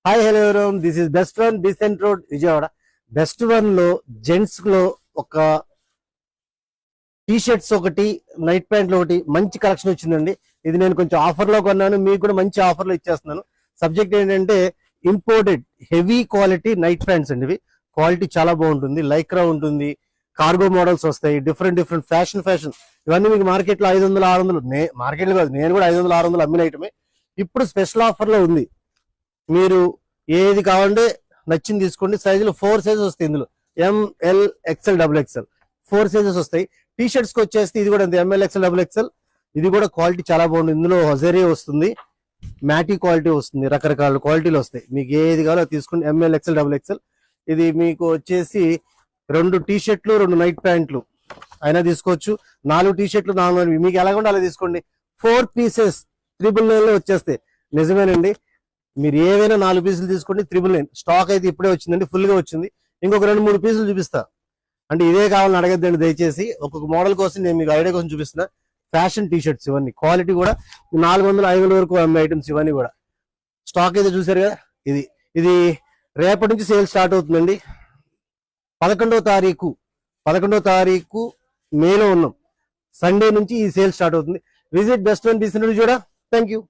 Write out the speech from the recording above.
Hi hello everyone, this is best one decent road Vijayawada. Best one లో gents లో ఒక T shirts ఒకటి, night ప్యాంట్లు ఒకటి మంచి కలెక్షన్ వచ్చిందండి. ఇది నేను కొంచెం ఆఫర్ లో కొన్నాను, మీకు కూడా మంచి ఆఫర్ లో ఇచ్చేస్తున్నాను. సబ్జెక్ట్ ఏంటంటే imported heavy quality night pants అండి. ఇవి క్వాలిటీ చాలా బాగుంటుంది, లైక్రా ఉంటుంది, కార్గో మోడల్స్ వస్తాయి, డిఫరెంట్ ఫ్యాషన్ ఇవన్నీ మీకు మార్కెట్ లో 500-600 మార్కెట్ లో కాదు, నేను కూడా 500-600 అమ్మిన ఐటమే. ఇప్పుడు స్పెషల్ ఆఫర్ లో ఉంది. మీరు ఏది కావాలంటే నచ్చింది తీసుకోండి. సైజులు 4 సైజెస్ వస్తాయి ఇందులో, M L XL double XL 4 sizes వస్తాయి. టీ షర్ట్స్ కి వచ్చేస్తే ఇది కూడా ఎంఎల్ ఎక్స్ఎల్ డబుల్ ఎక్స్ఎల్. ఇది కూడా క్వాలిటీ చాలా బాగుంది. ఇందులో హజరీ వస్తుంది, మ్యాటీ క్వాలిటీ వస్తుంది, రకరకాల క్వాలిటీలు వస్తాయి. మీకు ఏది కావాలో తీసుకోండి. M L XL double XL. ఇది మీకు వచ్చేసి 2 టీ షర్ట్లు 2 నైట్ ప్యాంట్లు అయినా తీసుకోవచ్చు. 4 టీ షర్ట్లు 4 మీకు ఎలాగంటే అలా తీసుకోండి. 4 పీసెస్ 999 లో వచ్చేస్తాయి. నిజమేనండి, మీరు ఏవైనా 4 పీసులు తీసుకోండి 999. స్టాక్ అయితే ఇప్పుడే వచ్చిందండి, ఫుల్ గా వచ్చింది. ఇంకొక 2-3 పీసులు చూపిస్తా. అంటే ఇదే కావాలని అడగద్దండి దయచేసి. ఒక్కొక్క మోడల్ కోసం నేను మీకు ఐడియా కోసం చూపిస్తున్నా. ఫ్యాషన్ టీ షర్ట్స్ ఇవన్నీ, క్వాలిటీ కూడా 400-500 వరకు అమ్మే ఐటమ్స్ ఇవన్నీ కూడా. స్టాక్ అయితే చూసారు కదా. ఇది రేపటి నుంచి సేల్ స్టార్ట్ అవుతుందండి. 11వ తారీఖు మేలో ఉన్నాం. సండే నుంచి ఈ సేల్ స్టార్ట్ అవుతుంది. విజిట్ బెస్ట్ వన్ డీసెంట్ చూడ. Thank you.